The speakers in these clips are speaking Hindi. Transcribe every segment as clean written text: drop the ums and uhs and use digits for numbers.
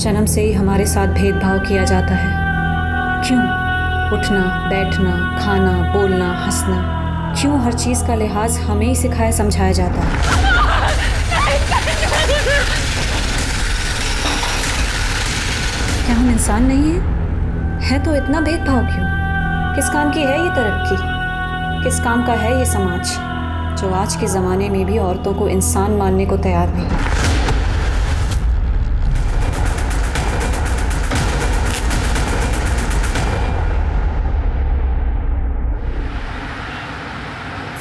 जन्म से ही हमारे साथ भेदभाव किया जाता है। क्यों? उठना, बैठना, खाना, बोलना, हंसना, क्यों हर चीज़ का लिहाज हमें ही सिखाया समझाया जाता है? क्या हम इंसान नहीं हैं? है तो इतना भेदभाव क्यों? किस काम की है ये तरक्की? किस काम का है ये समाज जो आज के ज़माने में भी औरतों को इंसान मानने को तैयार नहीं?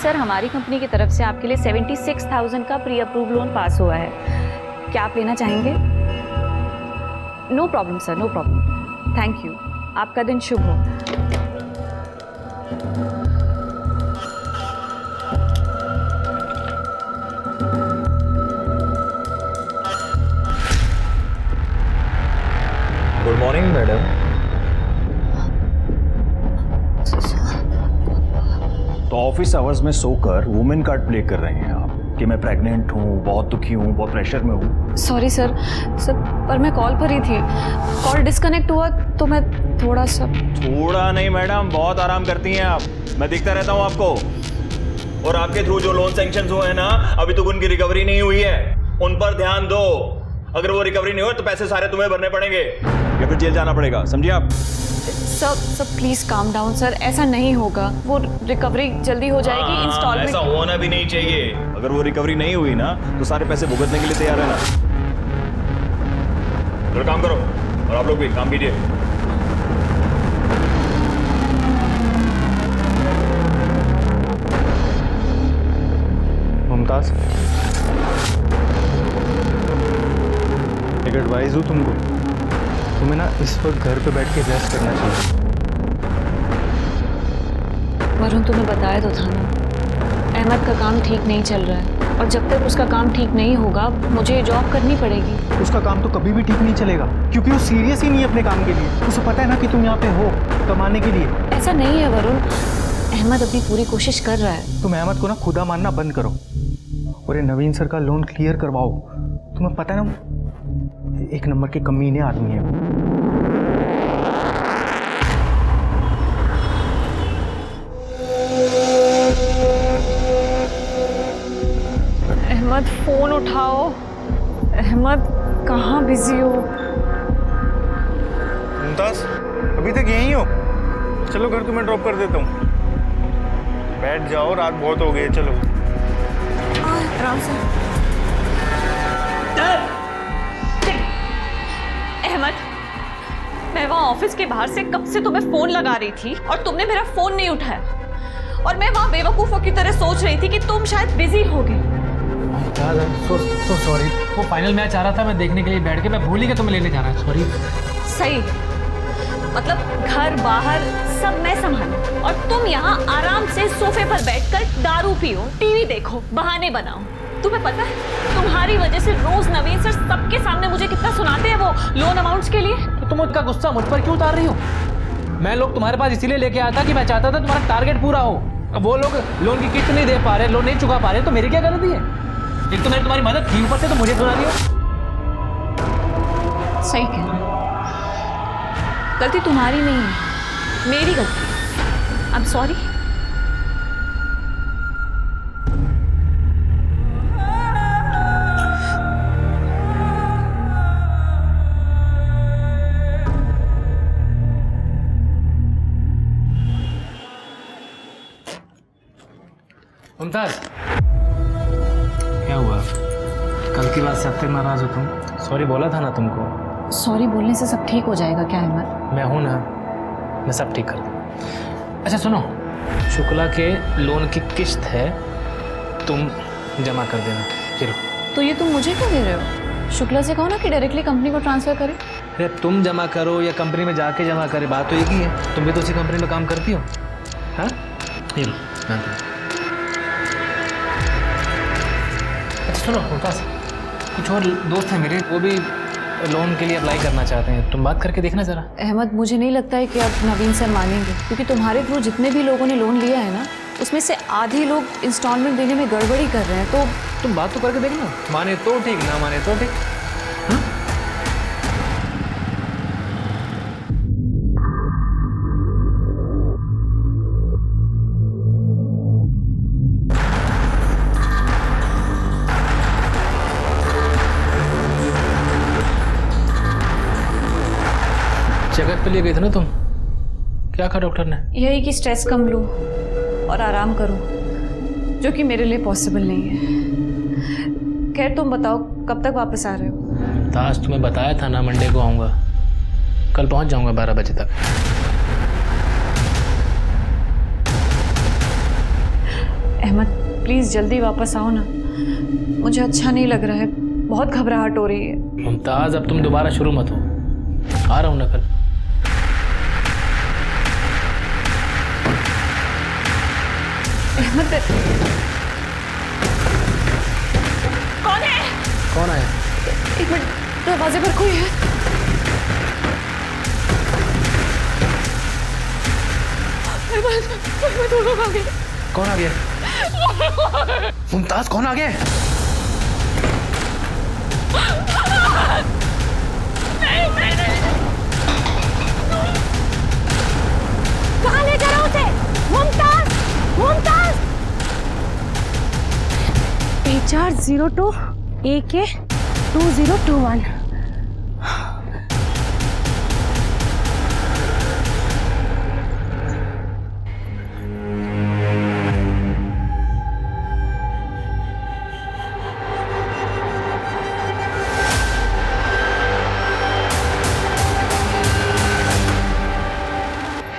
सर, हमारी कंपनी की तरफ से आपके लिए 76,000 का प्री अप्रूव लोन पास हुआ है। क्या आप लेना चाहेंगे? No problem sir, no problem. Thank you. आपका दिन शुभ हो। Good morning madam. तो ऑफिस आवर्स में सोकर वुमेन कार्ड प्ले कर रहे हैं आप कि मैं प्रेग्नेंट हूँ, बहुत दुखी हूँ, बहुत प्रेशर में हूँ। सॉरी सर, पर मैं कॉल पर ही थी। कॉल डिस्कनेक्ट हुआ तो मैं थोड़ा नहीं मैडम, बहुत आराम करती हैं आप, मैं देखता रहता हूँ आपको। और आपके थ्रू जो लोन सैंक्शन हुए हैं ना, अभी तक उनकी रिकवरी नहीं हुई है, उन पर ध्यान दो। अगर वो रिकवरी नहीं हो तो पैसे सारे तुम्हें भरने पड़ेंगे या फिर जेल जाना पड़ेगा, समझिए आप। Sir please calm down sir, ऐसा नहीं होगा। वो रिकवरी जल्दी हो जाएगी। इंस्टॉलमेंट ऐसा होना भी नहीं चाहिए। अगर वो रिकवरी नहीं हुई ना तो सारे पैसे भुगतने के लिए तैयार है ना। तो काम करो और आप लोग भी काम कीजिए। मुमताज, एक एडवाइस दूं तुमको, तुम्हें ना इस वक्त घर पे बैठ के रेस्ट करना चाहिए। वरुण, तुम्हें बताया तो था ना, अहमद का काम ठीक नहीं चल रहा है और जब तक उसका काम ठीक नहीं होगा मुझे ये जॉब करनी पड़ेगी। उसका काम तो कभी भी ठीक नहीं चलेगा क्योंकि वो सीरियस ही नहीं है अपने काम के लिए। उसे पता है ना कि तुम यहाँ पे हो कमाने के लिए। ऐसा नहीं है वरुण, अहमद अपनी पूरी कोशिश कर रहा है। तुम अहमद को ना खुदा मानना बंद करो और ये नवीन सर का लोन क्लियर करवाओ। तुम्हें पता है ना, एक नंबर के कमीने आदमी है। अहमद फोन उठाओ। अहमद कहाँ बिजी हो? मुमताज, अभी तक यहीं हो? चलो घर तुम्हें ड्रॉप कर देता हूँ। बैठ जाओ, रात बहुत हो गई है। चलो आराम से। अहमद, मैं वहाँ ऑफिस के बाहर से कब से तुम्हें फोन लगा रही थी और तुमने मेरा फोन नहीं उठाया। और मैं वहाँ बेवकूफों की तरह सोच रही थी कि तुम शायद बिजी होगे। So sorry. वो फाइनल मैच आ रहा था, मैं देखने के लिए बैठ के मैं भूल ही गया तुम्हें लेने जाना। सॉरी। सही, मतलब घर बाहर सब मैं संभालूं और तुम यहाँ आराम से सोफे पर बैठकर दारू पियो, टीवी देखो, बहाने बनाओ। तुम्हें पता है तुम्हारी वजह से रोज नवीन सर सबके सामने मुझे कितना सुनाते हैं वो लोन अमाउंट्स के लिए। तो तुम उसका गुस्सा मुझ पर क्यों उतार रही हो? मैं लोग तुम्हारे पास इसीलिए लेके आया था कि मैं चाहता था तुम्हारा टारगेट पूरा हो। अब वो लोग लोन की किस्त नहीं दे पा रहे, लोन नहीं चुका पा रहे, तो मेरी क्या गलती है? एक तो मैंने तुम्हारी मदद की, ऊपर से तो मुझे सुना दिया। सही कह रहे हो, गलती तुम्हारी नहीं है, मेरी गलती। I am sorry. मुमताज, क्या हुआ? कल की बात से अब तक नाराज हो तुम? सॉरी बोला था ना तुमको। सॉरी बोलने से सब ठीक हो जाएगा क्या अहमद? मैं हूं ना, मैं सब ठीक कर दूँ। अच्छा सुनो, शुक्ला के लोन की किस्त है, तुम जमा कर देना। चलो। तो ये तुम मुझे क्यों दे रहे हो? शुक्ला से कहो ना कि डायरेक्टली कंपनी को ट्रांसफर करे। अरे तुम जमा करो या कंपनी में जाके जमा करे, बात तो एक ही है। तुम भी तो उसी कंपनी में काम करती हो। हाँ, ये लो। अच्छा सुनो मुमताज, कुछ और दोस्त हैं मेरे, वो भी लोन के लिए अप्लाई करना चाहते हैं, तुम बात करके देखना जरा। अहमद, मुझे नहीं लगता है कि अब नवीन सर मानेंगे, क्योंकि तुम्हारे थ्रू जितने भी लोगों ने लोन लिया है ना, उसमें से आधे लोग इंस्टॉलमेंट देने में गड़बड़ी कर रहे हैं। तो तुम बात तो करके देखना, माने तो ठीक, ना माने तो ठीक। चेकअप पे लिए गए थे ना तुम, क्या कहा डॉक्टर ने? यही कि स्ट्रेस कम लूँ और आराम करूँ, जो कि मेरे लिए पॉसिबल नहीं है। खैर तुम बताओ कब तक वापस आ रहे हो? मुमताज तुम्हें बताया था ना मंडे को आऊँगा, कल पहुँच जाऊँगा 12 बजे तक। अहमद प्लीज़ जल्दी वापस आओ ना, मुझे अच्छा नहीं लग रहा है, बहुत घबराहट हो रही है। मुमताज अब तुम दोबारा शुरू मत हो, आ रहा हूँ ना कल। अहमद कौन है? कौन आया? एक मिनट, दरवाजे पर कोई है? अहमद वो लोग आ गए। कौन आ गया? मुमताज कौन आ गया? कहाँ ले जा रहा उसे? मुमताज, मुमताज। HR02 AK 2021।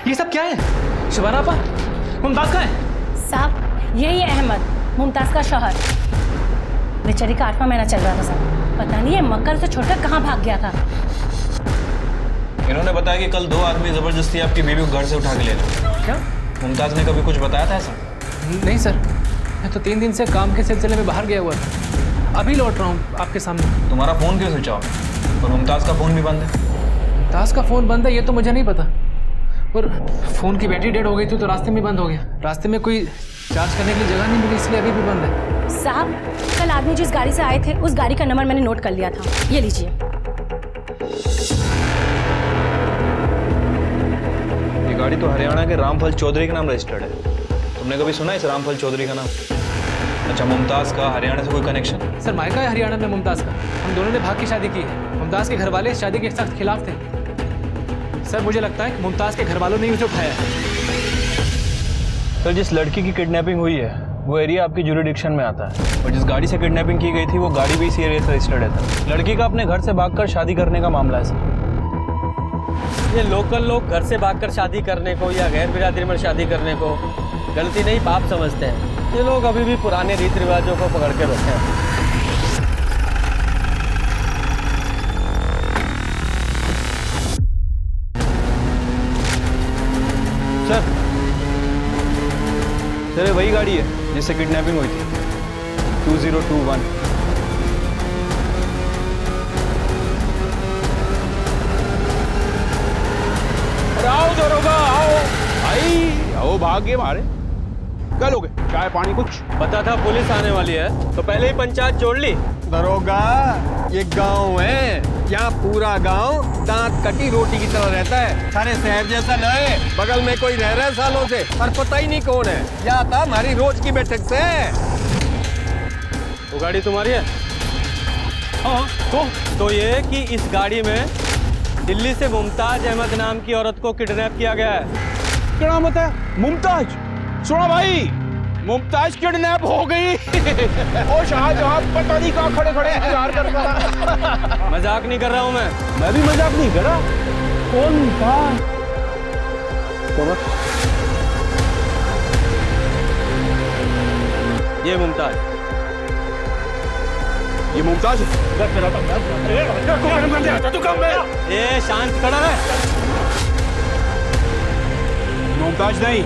ये सब क्या है? शबाना आपा, मुमताज कहाँ है? साहब यही है अहमद, मुमताज का शौहर। बेचारी का 8वां महीना चल रहा था साहब, पता नहीं ये मक्कर से छोड़कर कहाँ भाग गया था। इन्होंने बताया कि कल 2 आदमी जबरदस्ती आपकी बीवी को घर से उठा के ले गए। क्या? मुमताज ने कभी कुछ बताया था ऐसा? नहीं सर, मैं तो 3 दिन से काम के सिलसिले में बाहर गया हुआ था, अभी लौट रहा हूँ आपके सामने। तुम्हारा फोन क्यों स्विच ऑफ है? और मुमताज का फोन भी बंद है। मुमताज का फोन बंद है ये तो मुझे नहीं पता, और फोन की बैटरी डेड हो गई थी तो रास्ते में बंद हो गया। रास्ते में कोई चार्ज करने की जगह नहीं मिली, इसलिए अभी भी बंद है। साहब कल आदमी जिस गाड़ी से आए थे उस गाड़ी का नंबर मैंने नोट कर लिया था, ये लीजिए। ये गाड़ी तो हरियाणा के रामफल चौधरी के नाम रजिस्टर्ड है। तुमने कभी सुना इस रामफल चौधरी का नाम? अच्छा, मुमताज का हरियाणा से कोई कनेक्शन? सर मायका है हरियाणा में मुमताज का, हम दोनों ने भाग की शादी की है। मुमताज के घर वाले इस शादी के सख्त खिलाफ थे। सर मुझे लगता है कि मुमताज के घर वालों ने उसे उठाया है। सर जिस लड़की की किडनैपिंग हुई है वो एरिया आपकी ज्यूरिडिक्शन में आता है, और जिस गाड़ी से किडनैपिंग की गई थी वो गाड़ी भी इसी एरिया से रजिस्टर्ड है। लड़की का अपने घर से भागकर शादी करने का मामला है सर। ये लोकल लोग घर से भागकर शादी करने को या गैर बिरादरी में शादी करने को गलती नहीं पाप समझते हैं। ये लोग अभी भी पुराने रीति रिवाजों को पकड़ के बैठे हैं। सर ये वही गाड़ी है जिससे किडनैपिंग हुई थी, 2021। आओ दरोगा आओ भाई, आओ भाग्य मारे। क्या लोगे? चाय पानी कुछ? पता था पुलिस आने वाली है तो पहले ही पंचायत जोड़ ली। दरोगा ये गांव है, यहाँ पूरा गांव दांत कटी रोटी की तरह रहता है। सारे शहर जैसा न है, बगल में कोई रह रहा है सालों से और पता ही नहीं कौन है। या था हमारी रोज की बैठक से। वो गाड़ी तुम्हारी है? हाँ तो ये कि इस गाड़ी में दिल्ली से मुमताज अहमद नाम की औरत को किडनैप किया गया है। क्या नाम है? मुमताज। सुना भाई, मुमताज किडनैप हो गई। ओ शाहजहां पता नहीं कहाँ खड़े खड़े इंतजार कर रहा। मजाक नहीं कर रहा हूँ मैं भी मजाक नहीं कर रहा। कौन था? ये मुमताज। ये मुमताज ये शांत खड़ा है। मुमताज नहीं,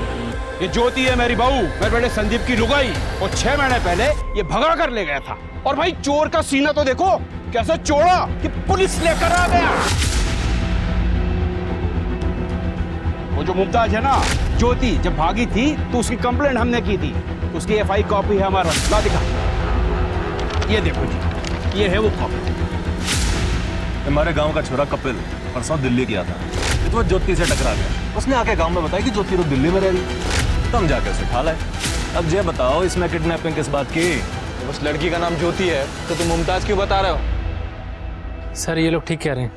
ये ज्योति है मेरी बहू, मेरे बेटे संदीप की लुगाई। और 6 महीने पहले ये भगा कर ले गया था। और भाई चोर का सीना तो देखो कैसे चोड़ा कि पुलिस लेकर आ गया। वो जो मुमताज है ना, ज्योति, जब भागी थी तो उसकी कंप्लेंट हमने की थी। उसकी FI कॉपी है हमारा, ला दिखा। ये देखो जी, ये है वो कॉपी। हमारे गांव का छोरा कपिल परसों दिल्ली गया था, तो ज्योति से टकरा गया। उसने आके गांव में बताया कि ज्योति तो दिल्ली में रह रही। तो हम जाके उसे उठा लाए। अब ये बताओ इसमें किडनैपिंग किस बात की? उस लड़की का नाम ज्योति है तो तुम मुमताज क्यों बता रहे हो? सर ये लोग ठीक कह रहे हैं,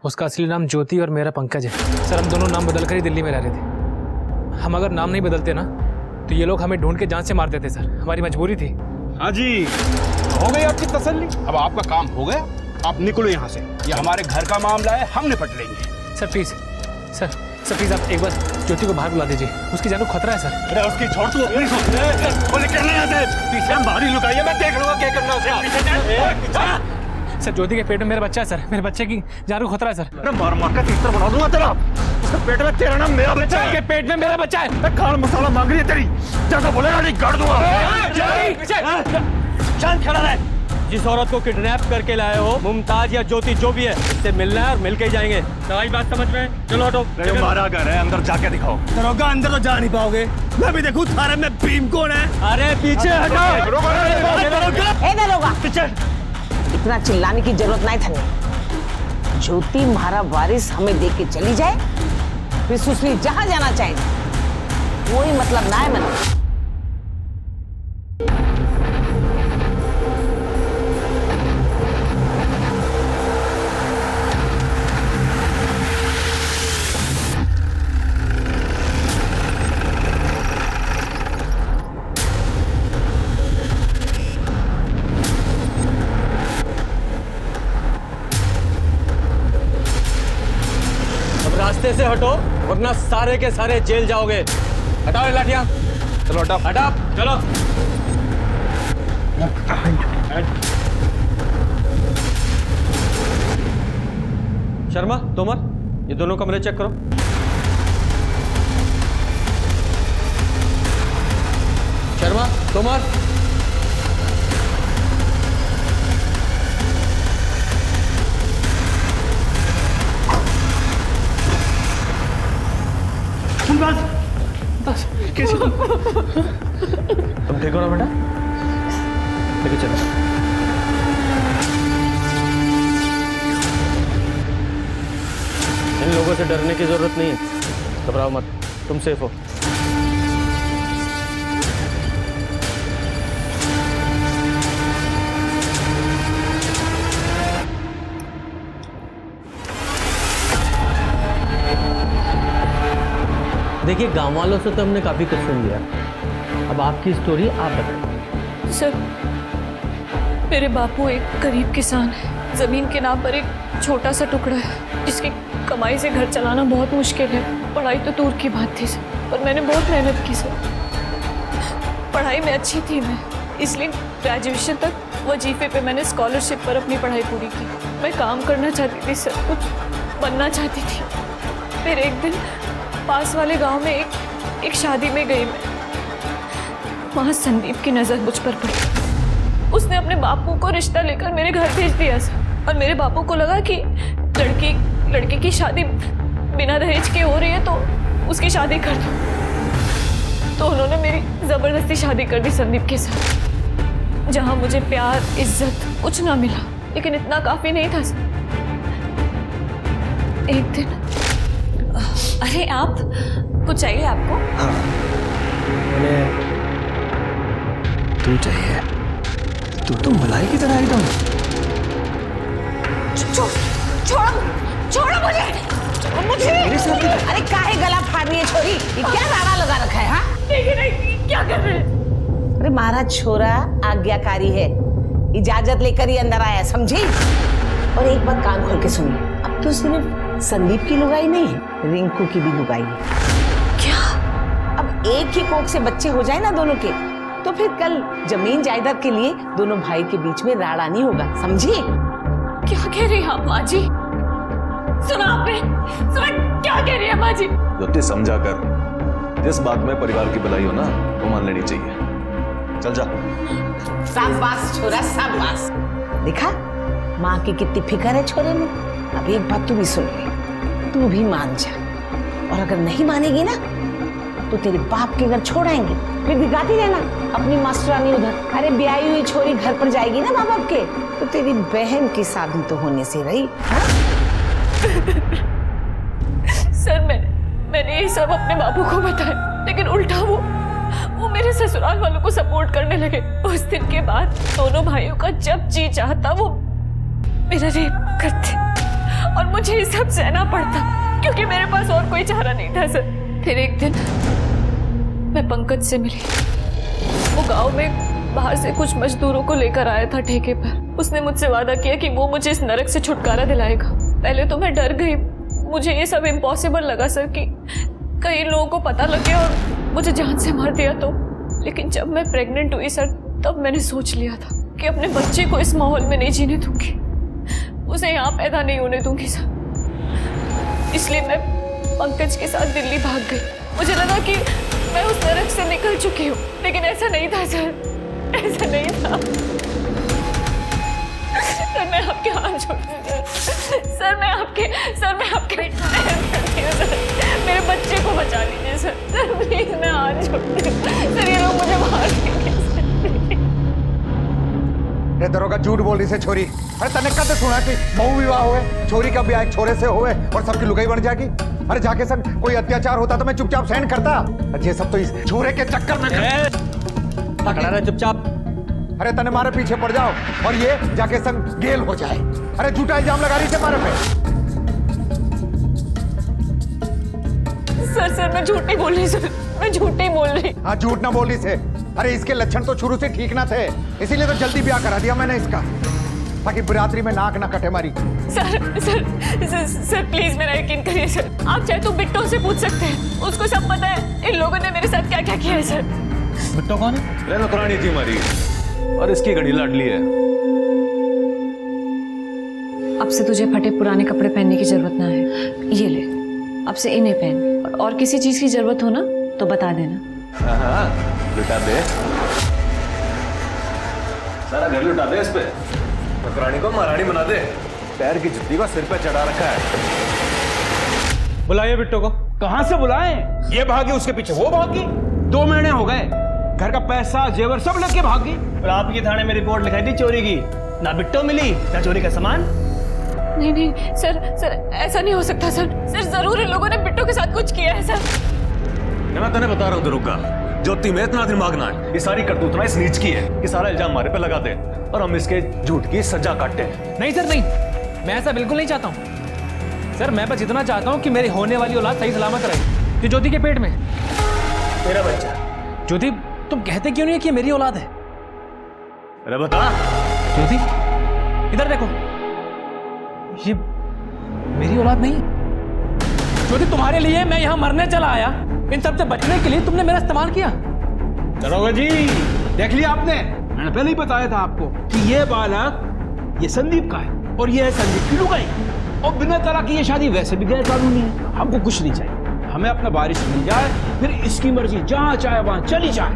उसका असली नाम ज्योति और मेरा पंकज है। सर हम दोनों नाम बदल कर ही दिल्ली में रह रहे थे। हम अगर नाम नहीं बदलते ना तो ये लोग हमें ढूंढ के जान से मार देते सर, हमारी मजबूरी थी। हाँ जी, हो गई आपकी तसल्ली। अब आपका काम हो गया, आप निकलो यहाँ से। ये हमारे घर का मामला है, हम निपट लेंगे। सर प्लीज, सर प्लीज आप एक बार ज्योति को बाहर बुला दीजिए, उसकी जान को खतरा है सर। अरे उसकी छोड़ तू अपनी सोच। बोले करना यहाँ से पीछे हम बाहर ही लुकाइए, मैं देख लूंगा क्या करना उसे। सर ज्योति के पेट में मेरा बच्चा है सर, मेरे बच्चे की जान को खतरा है सर। अरे मार मार का तीसरा बना दूंगा तेरा। उसके पेट में तेरा नाम मेरा बच्चा है। के पेट में मेरा बच्चा है। मैं खाल मसाला मांग रही है तेरी, जैसा बोलेगा नहीं गाड़ दूंगा। शांत खड़ा रहे। जिस औरत को किडनैप करके लाए हो, मुमताज या ज्योति जो भी है, इससे मिलना है और मिलके ही जाएंगे। तुम्हारी बात समझ में? चलो हटो। हमारा घर है, अंदर जाके दिखाओ। दरोगा अंदर तो जा नहीं पाओगे, मैं भी देखूं थारे में भीम कौन है। अरे पीछे हटो। ए दरोगा, इतना चिल्लाने की जरूरत नहीं था। ज्योति हमारा वारिस हमें देख के चली जाए, फिर सुसली जहां जाना चाहे, कोई मतलब ना है मेरा। रास्ते से हटो वरना सारे के सारे जेल जाओगे। हटाओ ये लाठियां। चलो हटाओ। हटाओ चलो। शर्मा, तोमर, ये दोनों कमरे चेक करो। शर्मा, तोमर, कैसे तुम ठीक हो ना बेटा? ठीक है चलो। इन लोगों से डरने की जरूरत नहीं है, घबराओ मत, तुम सेफ हो। देखिए गांव वालों से तो हमने काफी कुछ सुन लिया, अब आपकी स्टोरी आप बताइए। सर मेरे बापू एक गरीब किसान है, जमीन के नाम पर एक छोटा सा टुकड़ा है जिसकी कमाई से घर चलाना बहुत मुश्किल है। पढ़ाई तो दूर की बात थी सर, पर मैंने बहुत मेहनत की सर। पढ़ाई में अच्छी थी मैं, इसलिए ग्रेजुएशन तक वजीफे पे मैंने स्कॉलरशिप पर अपनी पढ़ाई पूरी की। मैं काम करना चाहती थी सर, कुछ बनना चाहती थी। फिर एक दिन पास वाले गांव में एक शादी में गई मैं, वहां संदीप की नजर मुझ पर पड़ी। उसने अपने बापू को रिश्ता लेकर मेरे घर भेज दिया सर, और मेरे बापू को लगा कि लड़के की शादी बिना दहेज के हो रही है तो उसकी शादी कर दो। तो उन्होंने मेरी जबरदस्ती शादी कर दी संदीप के साथ, जहां मुझे प्यार इज्जत कुछ ना मिला, लेकिन इतना काफी नहीं था सर। एक दिन अरे आप कुछ चाहिए आपको? हाँ, तू चाहिए? तू तो मलाई की तरह एकदम। छोड़ो मुझे। अरे काहे गला फाड़ रही है छोरी? ये क्या नारा लगा रखा है? हाँ नहीं, क्या कर रहे हैं? अरे महाराज छोरा आज्ञाकारी है, इजाजत लेकर ही अंदर आया, समझी? और एक बात कान खोल के सुनिए, अब तो सिर्फ संदीप की लुगाई नहीं है, रिंकू की भी लुगाई है। क्या? अब एक ही कोख से बच्चे हो जाए ना दोनों के, तो फिर कल जमीन जायदाद के लिए दोनों भाई के बीच में राड़ा नहीं होगा, समझी? क्या कह रही हैं आप माँ जी? सुना आपने? क्या कह रही है माँ जी? ज्योति समझा कर, जिस बात में परिवार की भलाई हो ना वो मान लेनी चाहिए। चल जा। शाबाश छोरा शाबाश। देखा माँ की कितनी फिक्र है छोरे में। अब एक बात तू भी सुन ले, तू भी मान जा, और अगर नहीं मानेगी ना तो तेरे बाप के घर छोड़ आएंगे, फिर दिखाती रहना अपनी मास्टरानी उधर। अरे ब्याही हुई छोरी घर पर जाएगी ना माँ बाप के, तो तेरी बहन की शादी तो होने से रही। सर मैंने ये सब अपने बाबू को बताया, लेकिन उल्टा वो मेरे ससुराल वालों को सपोर्ट करने लगे। उस दिन के बाद दोनों भाइयों का जब जी चाहता वो मेरा रेप करते। और मुझे ये सब सहना पड़ता क्योंकि मेरे पास और कोई चारा नहीं था सर। फिर एक दिन मैं पंकज से मिली। वो गांव में बाहर से कुछ मजदूरों को लेकर आया था ठेके पर। उसने मुझसे वादा किया कि वो मुझे इस नरक से छुटकारा दिलाएगा। पहले तो मैं डर गई, मुझे ये सब इम्पॉसिबल लगा सर कि कई लोगों को पता लग गया और मुझे जान से मार दिया तो। लेकिन जब मैं प्रेग्नेंट हुई सर, तब मैंने सोच लिया था कि अपने बच्चे को इस माहौल में नहीं जीने दूंगी, उसे यहाँ पैदा नहीं होने दूंगी सर। इसलिए मैं पंकज के साथ दिल्ली भाग गई। मुझे लगा कि मैं उस नरक से निकल चुकी हूँ, लेकिन ऐसा नहीं था सर, ऐसा नहीं था सर। मैं आपके हाथ जोड़ती हूँ सर, मैं आपके सर, मेरे बच्चे को बचा लीजिए सर, सर प्लीज, मैं हाथ जोड़ती हूँ सर, ये लोग मुझे मार देंगे रे दरोगा झूठ बोल रही से छोरी। अरे तने कद सुना कि बहु विवाह हुए, छोरी का ब्याह एक छोरे से हुए और सबकी लुगाई बन जाएगी। अरे जाके संग कोई अत्याचार होता तो मैं चुपचाप सहन करता। ये सब तो इस छोरे के चक्कर में खड़ा रहे चुपचाप। अरे तने मारे पीछे पड़ जाओ और ये जाके संग गेल हो जाए। अरे झूठा इल्जाम लगा रही से मारे पे। सर मैं झूठ नहीं बोल रही सर, मैं झूठ नहीं बोल रही। हाँ झूठ ना बोली से। अरे इसके लक्षण तो शुरू से ठीक ना थे, इसीलिए तो जल्दी ब्याह करा दिया मैंने इसका, ताकि बिरादरी में नाक ना कटे मारी। सर प्लीज मेरा यकीन करिए सर। आप चाहे तो बिट्टो से पूछ सकते हैं, उसको सब पता है इन लोगों ने मेरे साथ क्या क्या किया है सर। बिट्टो कौन है? नौकरानी थी हमारी और इसकी घड़ी लाडली है। अब से तुझे फटे पुराने कपड़े पहनने की जरूरत ना है, ये ले, अब से इन्हें पहन। और किसी चीज की जरूरत हो ना तो बता देना। हाँ लुटा दे, सारा घर लुटा दे इस पे। नौकरानी को महारानी बना दे, पैर की जुत्ती को सिर पे चढ़ा रखा है। बुलाइए बिट्टो को। कहां से बुलाएं? ये भागी, उसके पीछे वो भागी। 2 महीने हो गए, घर का पैसा जेवर सब लेके भागी। और आपकी थाने में रिपोर्ट लिखाई थी चोरी की, ना बिट्टो मिली ना चोरी का सामान। नहीं सर ऐसा नहीं हो सकता सर जरूर इन लोगों ने बिट्टो के साथ कुछ किया है सर। मैं तेने बता रहा हूँ दरोगा, ज्योति में इतना दिमाग ना है। ये सारी करतूत ना इस नीच की है कि सारा इल्जाम हमारे पे लगा दे और हम इसके झूठ की सजा काटते हैं। नहीं सर नहीं, मैं ऐसा बिल्कुल नहीं चाहता हूँ सर। मैं बस इतना चाहता हूँ कि मेरी होने वाली औलाद सही सलामत रहे, जो ज्योति के पेट में मेरा बच्चा। ज्योति तुम कहते क्यों नहीं है कि मेरी औलाद है? अरे बता ज्योति, इधर देखो, ये मेरी औलाद नहीं। ज्योति तुम्हारे लिए मैं यहाँ मरने चला आया, इन सबसे बचने के लिए तुमने मेरा इस्तेमाल किया। दरोगा जी देख लिया आपने, मैंने पहले ही बताया था आपको कि ये बालक ये संदीप का है और ये है संदीप की लुगाई। और बिना तलाक की ये शादी वैसे भी गैर कानूनी है। हमको कुछ नहीं चाहिए, हमें अपना बारिश मिल जाए, फिर इसकी मर्जी जहां चाहे वहां चली जाए।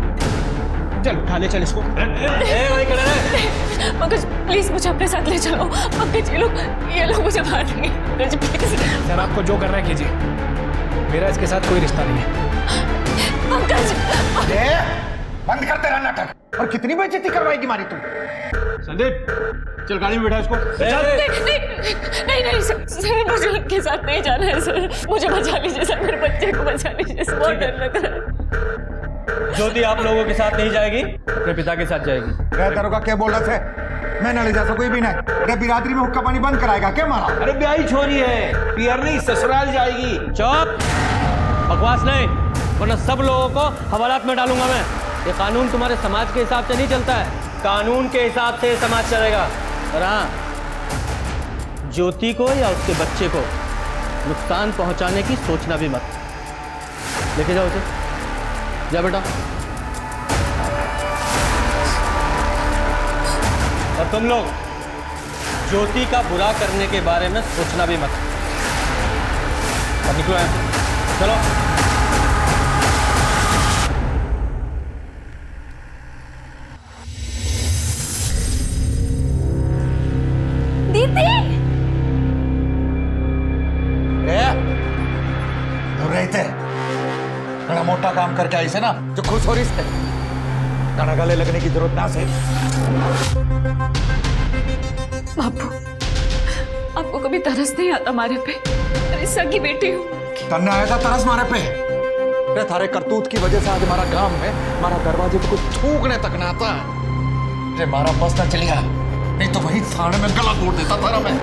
चल उठा ले, चल इसको। पंकज प्लीज मुझे अपने साथ ले चलो। पंकज ये लोग मुझे मार देंगे। पंकज प्लीज। सर आपको जो करना है कीजिए, मेरा इसके साथ कोई रिश्ता नहीं है। पंकज बंद कर तेरा नाटक। और कितनी बेइज्जती करवाएगी मारी तू? संदीप चल गाड़ी में बैठा इसको। नहीं सर मुझे उनके साथ नहीं जाना है सर, मुझे बचा लीजिए सर, मेरे बच्चे को बचा लीजिए, बहुत डर लग रहा है। ज्योति आप लोगों के साथ नहीं जाएगी, अपने पिता के साथ जाएगी। दरोगा क्या बोल रहा थे? मैं न ले जा कोई भी नहीं। अरे बिरादरी में हुक्का पानी बंद कराएगा क्या मारा? अरे ब्याही छोरी है, पियर नहीं ससुराल जाएगी। चुप, बकवास नहीं, वरना सब लोगों को हवालात में डालूंगा मैं। ये कानून तुम्हारे समाज के हिसाब से नहीं चलता है, कानून के हिसाब से समाज चलेगा। और हाँ, ज्योति को या उसके बच्चे को नुकसान पहुंचाने की सोचना भी मत। लेके जाओ उसे, जा बेटा। और तुम लोग ज्योति का बुरा करने के बारे में सोचना भी मत। अब निकलो यहाँ, चलो। दीदी रहे थे बड़ा मोटा काम करके आई से ना, जो खुश हो रही से गाना गले लगने की जरूरत ना से। बापू आपको कभी तरस नहीं आता मारे पे? अरे सगी बेटी हूँ। तन्ने आया था तरस मारे पे? अरे थारे करतूत की वजह से आज हमारा गांव में हमारा दरवाजे पे कुछ थूकने तक ना आता। अरे मारा बस ना चलिया, नहीं तो वही साड़ में गला तोड़ देता था मैं।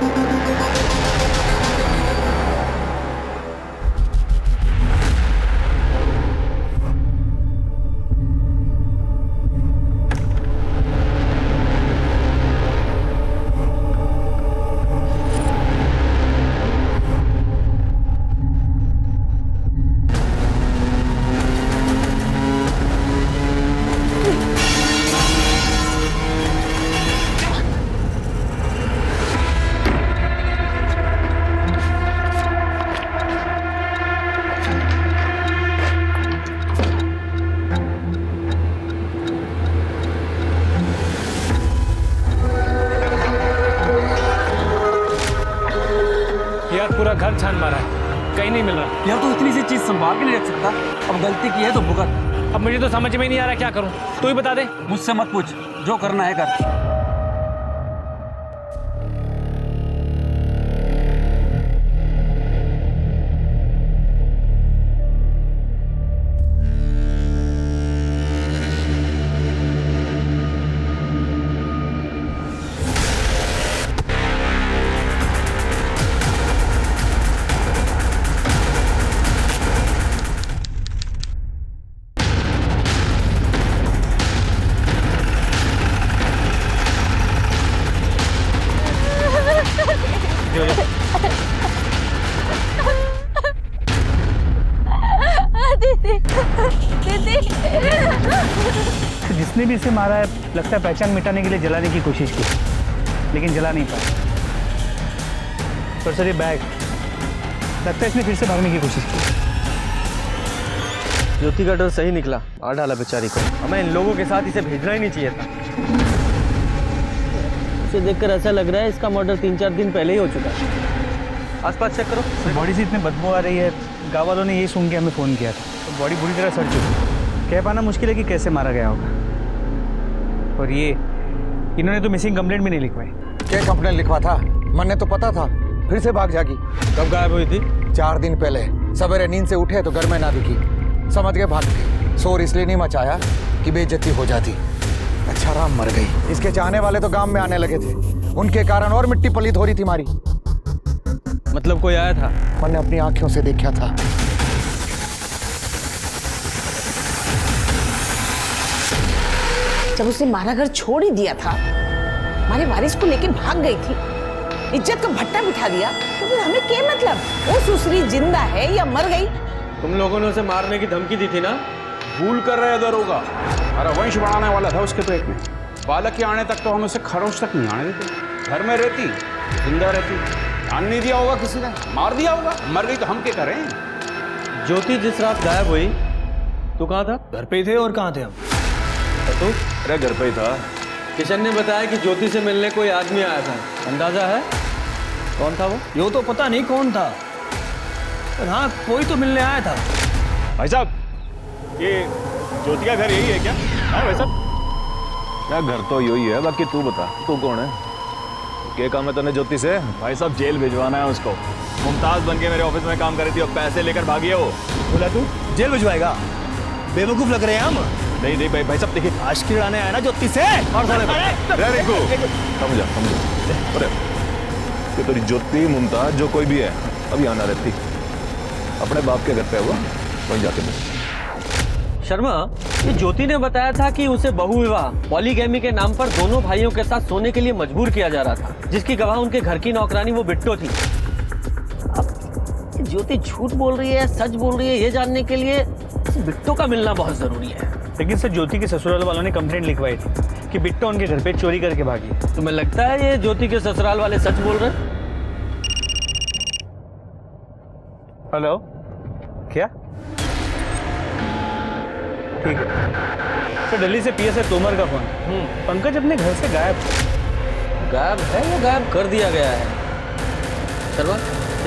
यार पूरा घर छान मारा है, कहीं नहीं मिल रहा। यार तो इतनी सी चीज संभाल के नहीं रख सकता। अब गलती की है तो भुगत। अब मुझे तो समझ में नहीं आ रहा क्या करूं, तू ही बता दे। मुझसे मत पूछ, जो करना है कर। जिसने भी इसे मारा है लगता है पहचान मिटाने के लिए जलाने की कोशिश की, लेकिन जला नहीं पाया। पर सर ये बैग लगता है इसने फिर से भागने की कोशिश की। ज्योति का डर सही निकला, मार डाला बेचारी को। हमें इन लोगों के साथ इसे भेजना ही नहीं चाहिए था। इसे देखकर ऐसा लग रहा है इसका मर्डर 3-4 दिन पहले ही हो चुका है। आसपास चेक करो। बॉडी से इतनी बदबू आ रही है, गाँव वालों ने यही सुन के हमें फ़ोन किया था। तो बॉडी बुरी तरह सड़ चुकी है, कह पाना मुश्किल है कि कैसे मारा गया होगा। और ये इन्होंने तो मिसिंग कंप्लेंट भी नहीं लिखवाई। क्या कंप्लेंट लिखवा था? मन ने तो पता था, फिर से भाग जागी। कब गायब हुई थी? 4 दिन पहले सवेरे नींद से उठे तो घर में ना दिखी, समझ गए भाग गई। शोर इसलिए नहीं मचाया कि बेइज्जती हो जाती। अच्छा राम मर गई। इसके चाहने वाले तो गांव में आने लगे थे, उनके कारण और मिट्टी पलीत हो रही थी हमारी। मतलब कोई आया था? मैंने अपनी आंखों से देखा था। जब उसने मारा घर छोड़ ही दिया था, हमारे वारिस को लेके भाग गई थी, इज्जत का भट्टा बिठा दिया, तो फिर हमें क्या मतलब? वो सुसरी जिंदा है या मर गई? तुम लोगों ने उसे मारने की धमकी दी थी ना? भूल कर रहे दरोगा। अरे वंश बढ़ाने वाला था उसके पेट में। बालक के आने तक तो हम उसे खरोच तक नहीं आने देते। घर में रहती, जिंदा रहती, ध्यान नहीं दिया होगा किसी ने, मार दिया होगा। मर गई तो हम क्या करें? ज्योति जिस रात गायब हुई, तू कहाँ था? घर पे ही थे, और कहाँ थे हम? तू? अरे घर पे ही था। किशन ने बताया कि ज्योति से मिलने कोई आदमी आया था, अंदाजा है कौन था वो? यो तो पता नहीं कौन था, पर हाँ कोई तो मिलने आया था। भाई साहब, ये ज्योति का घर यही है क्या? हाँ भाई साहब। क्या घर तो यही है, बाकी तू बता, तू कौन है? क्या काम है तूने ज्योति से? भाई साहब जेल भिजवाना है उसको। मुमताज बन के मेरे ऑफिस में काम कर रही थी और पैसे लेकर भागी है वो। बोला तू जेल भिजवाएगा? बेवकूफ लग रहे हैं हम। नहीं नहीं भाई साहब देखिए, आशिकी उड़ाने आया ना ज्योति से। और समझा। अरे ये तेरी ज्योति मुमताज जो कोई भी है अभी आना रहती, अपने बाप के घर पे हुआ, वहीं जाके मिल। शर्मा, ये ज्योति ने बताया था कि उसे बहुविवाह पॉलीगैमी के नाम पर दोनों भाइयों के साथ सोने के लिए मजबूर किया जा रहा था, जिसकी गवाह उनके घर की नौकरानी वो बिट्टो थी। ज्योति झूठ बोल रही है सच बोल रही है, ये जानने के लिए बिट्टो का मिलना बहुत जरूरी है। लेकिन सर ज्योति के ससुराल वालों ने कंप्लेंट लिखवाई थी कि बिट्टो उनके घर पे चोरी करके भागी। तुम्हें लगता है ये ज्योति के ससुराल वाले सच बोल रहे हैं? हेलो, क्या? ठीक है सर, दिल्ली से पीएसआई तोमर का फोन। पंकज अपने घर से गायब है या गायब कर दिया गया है? शर्मा,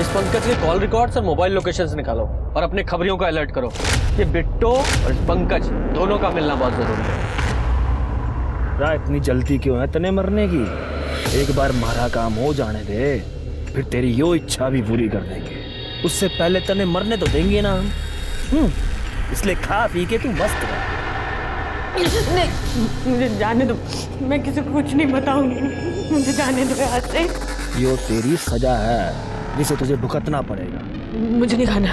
इस पंकज के कॉल रिकॉर्ड्स और मोबाइल लोकेशंस निकालो और अपने खबरियों का अलर्ट करो। ये बिट्टो और इस पंकज दोनों का मिलना बहुत जरूरी है। इतनी जल्दी क्यों है तने मरने की? एक बार मारा काम हो जाने दे, फिर तेरी यो इच्छा भी पूरी कर देंगे। उससे पहले तने मरने तो देंगे ना हम। इसलिए खा पी के तू मस्त रह। नहीं, मुझे जाने दो, मैं किसी को कुछ नहीं बताऊंगी, मुझे जाने दो यहाँ से। यो तेरी सजा है जिसे तुझे भुगतना पड़ेगा। मुझे नहीं खाना।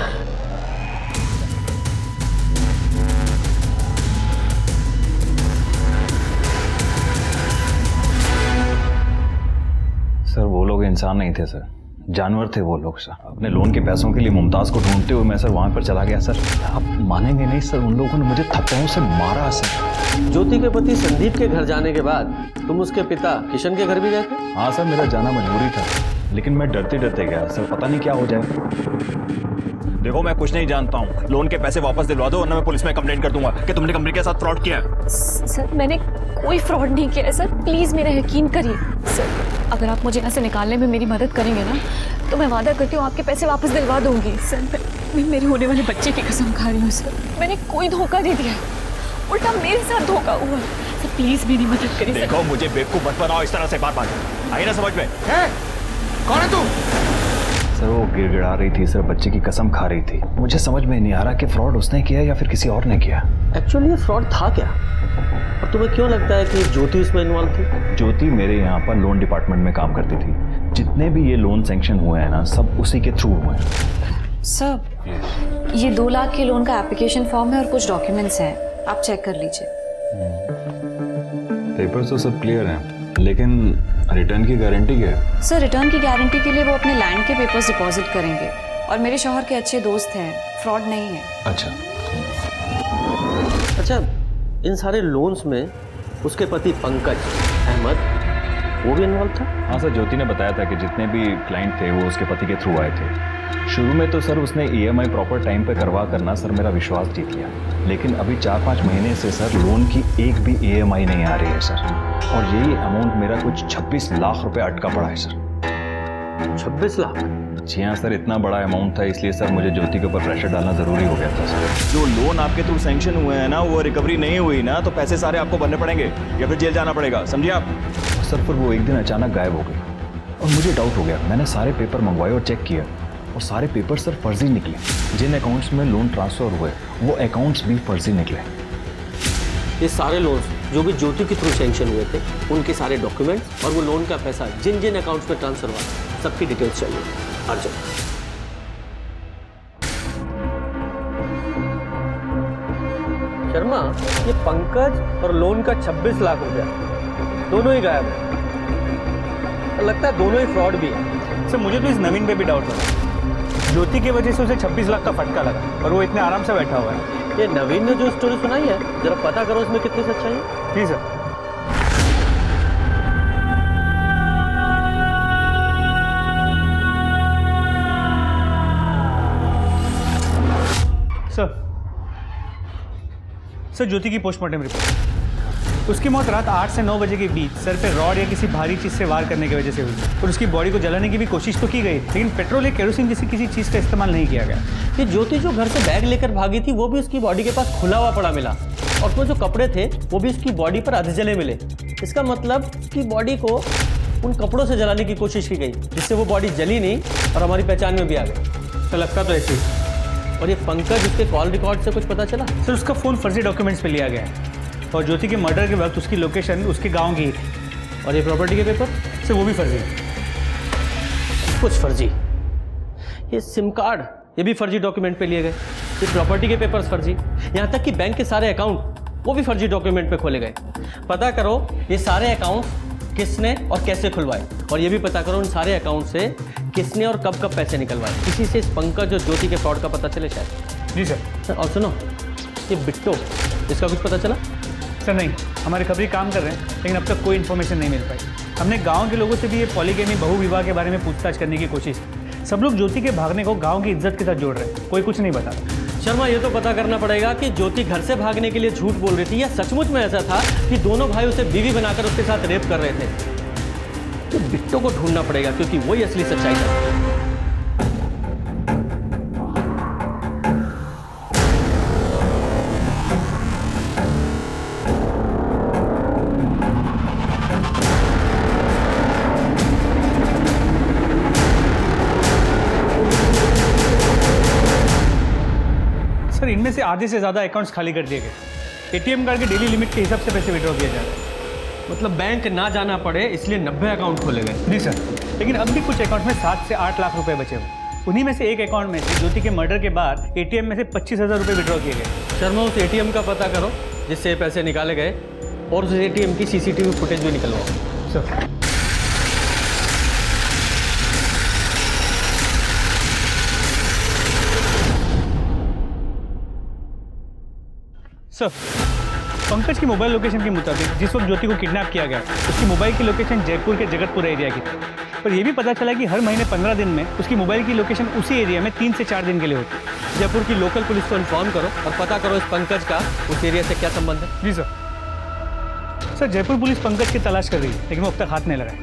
सर वो लोग इंसान नहीं थे सर, जानवर थे वो लोग सर। अपने लोन के पैसों के लिए मुमताज को ढूंढते हुए मैं सर वहां पर चला गया सर। आप मानेंगे नहीं सर, उन लोगों ने मुझे थप्पड़ों से मारा सर। ज्योति के पति संदीप के घर जाने के बाद तुम उसके पिता किशन के घर भी गए थे? हाँ सर, मेरा जाना मजबूरी था, लेकिन मैं डरते डरते गया सर, पता नहीं क्या हो जाए। देखो मैं कुछ नहीं जानता हूँ, लोन के पैसे वापस दिलवा दो वरना मैं पुलिस में कंप्लेंट कर दूंगा कि तुमने कंपनी के साथ फ्रॉड किया है। सर मैंने कोई फ्रॉड नहीं किया है सर, प्लीज मेरा यकीन करिए सर। अगर आप मुझे यहाँ से निकालने में मेरी मदद करेंगे ना तो मैं वादा करती हूँ आपके पैसे वापस दिलवा दूंगी सर। मैं मेरे होने वाले बच्चे की कसम खा रही हूँ सर, मैंने कोई धोखा नहीं दिया, उल्टा मेरे साथ धोखा हुआ सर। प्लीज मेरी मदद करिए। देखो मुझे बेवकूफ मत बनाओ इस तरह से बार बार, आई ना समझ में? कौन है तू? सर वो गिड़गिड़ा रही थी सर, बच्चे की कसम खा रही थी। मुझे समझ में नहीं आ रहा कि फ्रॉड उसने किया या फिर किसी और ने किया। एक्चुअली ये फ्रॉड था क्या, और तुम्हें क्यों लगता है कि ज्योति इसमें इन्वॉल्व थी? ज्योति मेरे यहाँ पर लोन डिपार्टमेंट में काम करती थी। जितने भी ये लोन सैंक्शन हुए हैं ना, सब उसी के थ्रू हुए हैं। सर ये 2 लाख के लोन का एप्लीकेशन फॉर्म है और कुछ डॉक्यूमेंट्स हैं, आप चेक कर लीजिए। पेपर्स तो सब क्लियर हैं, लेकिन रिटर्न की गारंटी क्या है? सर रिटर्न की गारंटी के लिए वो अपने लैंड के पेपर्स डिपॉजिट करेंगे, और मेरे शौहर के अच्छे दोस्त हैं, फ्रॉड नहीं है। अच्छा, इन सारे लोन्स में उसके पति पंकज अहमद वो भी इन्वॉल्व था? हाँ सर, ज्योति ने बताया था कि जितने भी क्लाइंट थे वो उसके पति के थ्रू आए थे। शुरू में तो सर उसने EMI प्रॉपर टाइम पे करवा करना सर मेरा विश्वास जीत लिया, लेकिन अभी 4-5 महीने से सर लोन की एक भी EMI नहीं आ रही है सर, और यही अमाउंट मेरा कुछ 26 लाख रुपए अटका पड़ा है सर। 26 लाख? जी हाँ सर, इतना बड़ा अमाउंट था, इसलिए सर मुझे ज्योति के ऊपर प्रेशर डालना जरूरी हो गया था सर। जो लोन आपके थ्रू सैंक्शन हुए हैं ना, वो रिकवरी नहीं हुई ना, तो पैसे सारे आपको भरने पड़ेंगे या फिर जेल जाना पड़ेगा, समझिए आप? सर फिर वो एक दिन अचानक गायब हो गई और मुझे डाउट हो गया। मैंने सारे पेपर मंगवाए और चेक किया, और सारे पेपर सर फर्जी निकले। जिन अकाउंट्स में लोन ट्रांसफर हुए वो अकाउंट्स भी फर्जी निकले। ये सारे लोन्स जो भी ज्योति के थ्रू सैंक्शन हुए थे, उनके सारे डॉक्यूमेंट्स और वो लोन का पैसा जिन जिन अकाउंट्स में ट्रांसफर हुआ, सबकी डिटेल्स चाहिए अर्जेंट। शर्मा, ये पंकज और लोन का 26 लाख रुपया दोनों ही गायब है। लगता है दोनों ही फ्रॉड भी है। सर मुझे तो इस नवीन पे भी डाउट लगा, ज्योति की वजह से उसे 26 लाख का फटका लगा और वो इतने आराम से बैठा हुआ है। ये नवीन ने जो स्टोरी सुनाई है, जरा पता करो उसमें कितनी सच्चाई है। जी सर। सर ज्योति की पोस्टमार्टम रिपोर्ट, उसकी मौत रात 8 से 9 बजे के बीच सर पे रॉड या किसी भारी चीज से वार करने की वजह से हुई, और उसकी बॉडी को जलाने की भी कोशिश तो की गई, लेकिन पेट्रोल या केरोसिन जैसी किसी चीज का इस्तेमाल नहीं किया गया। ये ज्योति जो घर से बैग लेकर भागी थी, वो भी उसकी बॉडी के पास खुला हुआ पड़ा मिला, और वो जो कपड़े थे वो भी उसकी बॉडी पर अधजले जले मिले। इसका मतलब कि बॉडी को उन कपड़ों से जलाने की कोशिश की गई, जिससे वो बॉडी जली नहीं और हमारी पहचान में भी आ गई। तो लगता तो ऐसे ही। और ये पंकज, उसके कॉल रिकॉर्ड से कुछ पता चला? सर उसका फ़ोन फर्जी डॉक्यूमेंट्स पे लिया गया है, और ज्योति के मर्डर के वक्त उसकी लोकेशन उसके गांव की। और ये प्रॉपर्टी के पेपर? सर वो भी फर्जी, कुछ फर्जी। ये सिम कार्ड, ये भी फर्जी डॉक्यूमेंट पे लिए गए। ये प्रॉपर्टी के पेपर्स फर्जी, यहाँ तक कि बैंक के सारे अकाउंट वो भी फर्जी डॉक्यूमेंट पे खोले गए। पता करो ये सारे अकाउंट किसने और कैसे खुलवाए, और ये भी पता करो उन सारे अकाउंट से किसने और कब कब पैसे निकलवाए। इसी से इस पंकज और ज्योति के फ्रॉड का पता चले शायद। जी सर। और सुनो, ये बिट्टो, इसका कुछ पता चला? सर नहीं, हमारे खबरी काम कर रहे हैं, लेकिन अब तक कोई इन्फॉर्मेशन नहीं मिल पाई। हमने गांव के लोगों से भी ये पॉलीगेमी बहु विवाह के बारे में पूछताछ करने की कोशिश की। सब लोग ज्योति के भागने को गांव की इज्जत के साथ जोड़ रहे हैं, कोई कुछ नहीं बता। शर्मा, ये तो पता करना पड़ेगा कि ज्योति घर से भागने के लिए झूठ बोल रही थी, या सचमुच में ऐसा था कि दोनों भाई उसे बीवी बनाकर उसके साथ रेप कर रहे थे। तो बिट्टो को ढूंढना पड़ेगा, क्योंकि वही असली सच्चाई है। सर इनमें से आधे से ज़्यादा अकाउंट्स खाली कर दिए गए, एटीएम कार्ड के डेली लिमिट के हिसाब से पैसे विड्रॉ किया जा रहा है। मतलब बैंक ना जाना पड़े इसलिए 90 अकाउंट खोले गए। जी सर, लेकिन अब भी कुछ अकाउंट में 7 से 8 लाख रुपए बचे हुए। उन्हीं में से एक अकाउंट में से ज्योति के मर्डर के बाद एटीएम में से 25,000 रुपए विड्रॉ किए गए। शर्मा उस एटीएम का पता करो जिससे पैसे निकाले गए और उस एटीएम की सीसीटीवी फुटेज भी निकलवाओ। सर सर, पंकज की मोबाइल लोकेशन के मुताबिक जिस वक्त ज्योति को किडनैप किया गया उसकी मोबाइल की लोकेशन जयपुर के जगतपुर एरिया की थी। पर यह भी पता चला कि हर महीने 15 दिन में उसकी मोबाइल की लोकेशन उसी एरिया में 3 से 4 दिन के लिए होती है। जयपुर की लोकल पुलिस को इन्फॉर्म करो और पता करो इस पंकज का उस एरिया से क्या संबंध है। जी सर, जयपुर पुलिस पंकज की तलाश कर रही है लेकिन वो अब तक हाथ नहीं लगाए।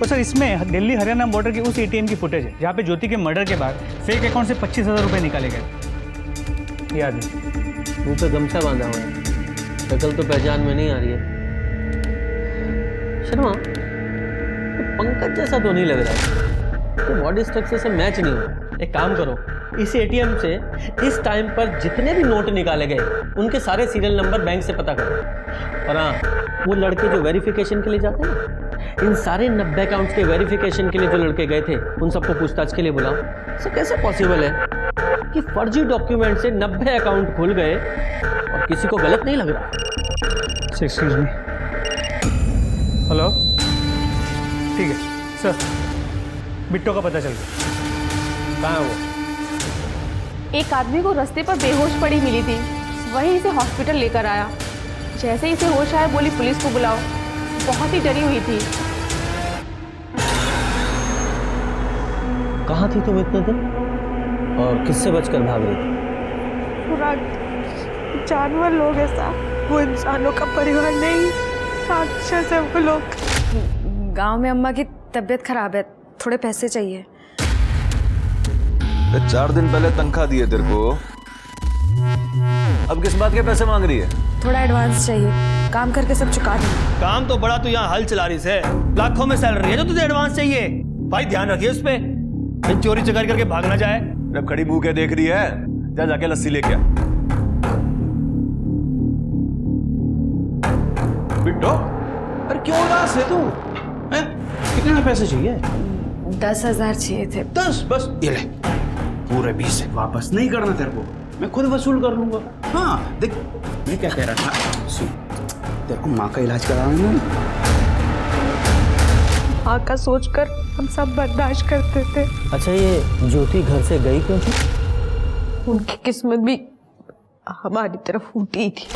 और सर, इसमें दिल्ली हरियाणा बॉर्डर के उस एटीएम की फुटेज है जहाँ पे ज्योति के मर्डर के बाद फेक अकाउंट से 25,000 रुपए निकाले गए। याद है, मुंह पे गमछा बांधा हुआ है, शक्ल तो पहचान में नहीं आ रही है। शर्मा, तो पंकज जैसा तो नहीं लग रहा है, तो बॉडी स्ट्रक्चर से मैच नहीं हो रहा। एक काम करो, इस एटीएम से इस टाइम पर जितने भी नोट निकाले गए उनके सारे सीरियल नंबर बैंक से पता करो। और हाँ, वो लड़के जो वेरिफिकेशन के लिए जाते हैं ना, इन सारे 90 अकाउंट्स के वेरिफिकेशन के लिए जो लड़के गए थे उन सबको पूछताछ के लिए बुलाओ। सर, कैसे पॉसिबल है कि फर्जी डॉक्यूमेंट से 90 अकाउंट खुल गए और किसी को गलत नहीं लग रहा? Excuse me. हेलो, ठीक है सर, बिट्टो का पता चल गया। कहाँ है वो? एक आदमी को रास्ते पर बेहोश पड़ी मिली थी, वहीं इसे हॉस्पिटल लेकर आया। जैसे ही इसे होश आया बोली पुलिस को बुलाओ। बहुत ही डरी हुई थी। कहाँ थी तुम इतने दिन और किससे बचकर भाग रही थी? पूरा जानवर लोग ऐसा, वो इंसानों का परिवार नहीं, राक्षस है वो लोग। गांव में अम्मा की तबीयत खराब है, थोड़े पैसे चाहिए। 4 दिन पहले तनख्वाह दिए तेरे को, अब किस बात के पैसे मांग रही है? थोड़ा एडवांस चाहिए, काम करके सब चुका दूंगी। काम तो बड़ा, तू यहाँ हल चला रही से, लाखों में सैलरी है जो तुझे एडवांस चाहिए। भाई ध्यान रखिए उस पे, चोरी चकारी करके भाग ना जाए। जब खड़ी मुंह के देख रही है, जा जाके लस्सी लेके आ। बिट्टो, अरे क्यों उदास है तू? कितने पैसे चाहिए? 10,000 चाहिए थे। 10 बस, ये ले पूरे 20 वापस नहीं करना तेरे को, मैं खुद वसूल कर लूंगा। हाँ देख, मैं क्या कह रहा था, सुन, तेरे को माँ का इलाज कराऊंगा। माँ का सोचकर हम सब बर्दाश्त करते थे। अच्छा, ये ज्योति घर से गई क्यों थी? उनकी किस्मत भी हमारी तरफ फूटी थी।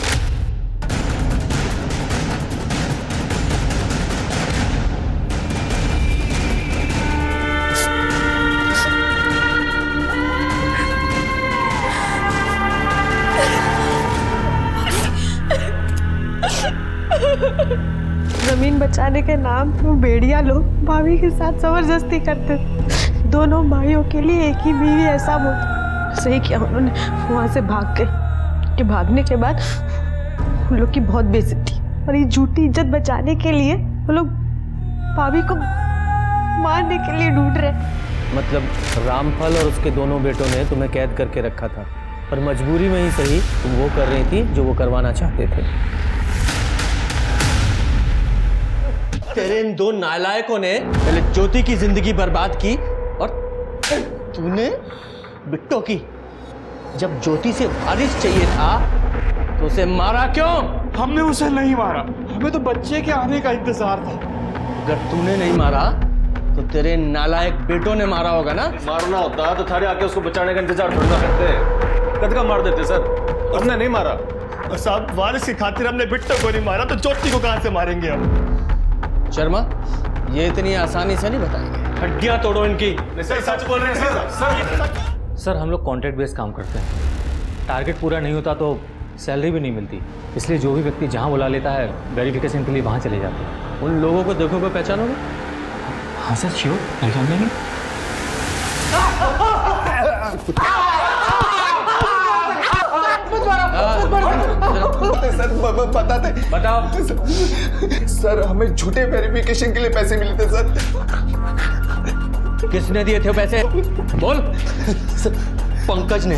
जमीन बचाने के नाम वो भेड़िया लोग भाभी के साथ जबरदस्ती करते थे। दोनों भाइयों के लिए एक ही बीवी ऐसा बोल, सही किया उन्होंने, वहां से भाग गए। कि भागने के बाद उन लोग की बहुत बेइज्जती, और ये झूठी इज्जत बचाने के लिए वो लोग भाभी को मारने के लिए ढूंढ रहे। मतलब रामफल और उसके दोनों बेटों ने तुम्हें कैद करके रखा था, पर मजबूरी में ही सही तुम वो कर रही थी जो वो करवाना चाहते थे। तेरे इन दो नालायकों ने पहले ज्योति की जिंदगी बर्बाद की और तूने बिट्टो की। जब ज्योति से वारिस चाहिए था तो उसे मारा क्यों? हमने उसे नहीं मारा, हमें तो बच्चे के आने का इंतजार था। अगर तूने नहीं मारा तो तेरे नालायक बेटों ने मारा होगा ना? मारना होता तो थारे आके उसको बचाने का इंतजार थोड़ी ना करते, कद का मार देते सर। हमने नहीं मारा साहब, वारिस की खातिर हमने बिट्टो को नहीं मारा तो ज्योति को कहां से मारेंगे हम? शर्मा, ये इतनी आसानी से नहीं बताएंगे, हड्डियां तोड़ो इनकी। सर सच बोल रहे हैं सर। सर, हम लोग कॉन्ट्रैक्ट बेस्ड काम करते हैं, टारगेट पूरा नहीं होता तो सैलरी भी नहीं मिलती, इसलिए जो भी व्यक्ति जहाँ बुला लेता है वेरिफिकेशन के लिए वहाँ चले जाते हैं। उन लोगों को देखोगे, पहचानोगे? हाँ सर, श्योर, पहचान लेंगे। सर बताते, बताओ। सर हमें झूठे वेरिफिकेशन के लिए पैसे मिले थे सर। किसने दिए थे पैसे? बोल। सर, पंकज ने,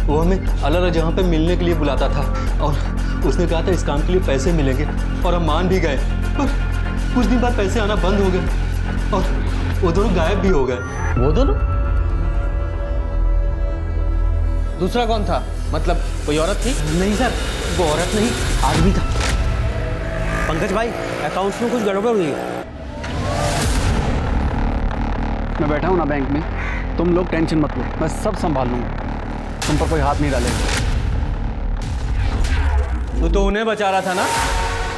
वो हमें अलग अलग जगह पे मिलने के लिए बुलाता था और उसने कहा था इस काम के लिए पैसे मिलेंगे और हम मान भी गए, पर कुछ दिन बाद पैसे आना बंद हो गए और वो दोनों गायब भी हो गए। वो दोनों? दूसरा कौन था? मतलब कोई औरत थी? नहीं सर, वो औरत नहीं, आदमी था। पंकज भाई, अकाउंट्स में कुछ गड़बड़ हुई है। मैं बैठा हूँ ना बैंक में, तुम लोग टेंशन मत लो, मैं सब संभाल लूंगा, तुम पर कोई हाथ नहीं डालेगा। तू तो उन्हें बचा रहा था ना,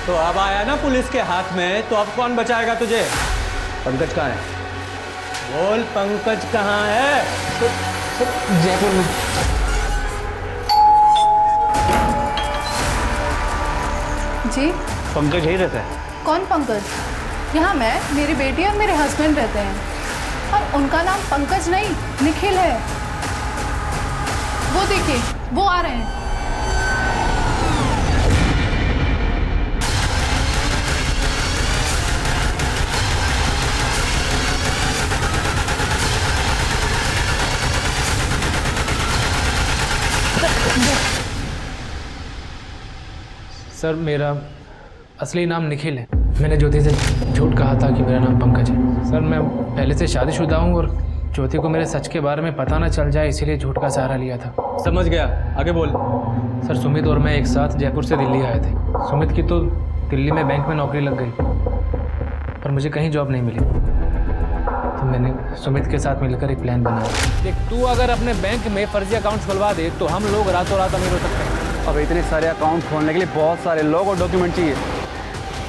तो अब आया ना पुलिस के हाथ में, तो अब कौन बचाएगा तुझे? पंकज कहाँ है? बोल, पंकज कहाँ है? जयपुर में। जी पंकज यही रहता है। कौन पंकज? यहाँ मैं, मेरी बेटी और मेरे हस्बैंड रहते हैं, और उनका नाम पंकज नहीं निखिल है। वो देखिए, वो आ रहे हैं। सर मेरा असली नाम निखिल है। मैंने ज्योति से झूठ कहा था कि मेरा नाम पंकज है। सर मैं पहले से शादीशुदा हूँ और ज्योति को मेरे सच के बारे में पता ना चल जाए, इसीलिए झूठ का सहारा लिया था। समझ गया, आगे बोल। सर सुमित और मैं एक साथ जयपुर से दिल्ली आए थे। सुमित की तो दिल्ली में बैंक में नौकरी लग गई, पर मुझे कहीं जॉब नहीं मिली, तो मैंने सुमित के साथ मिलकर एक प्लान बनाया। देख, तू अगर अपने बैंक में फर्जी अकाउंट खुलवा दे तो हम लोग रातों रात अमीर हो सकते हैं। अब इतने सारे अकाउंट खोलने के लिए बहुत सारे लोग और डॉक्यूमेंट चाहिए।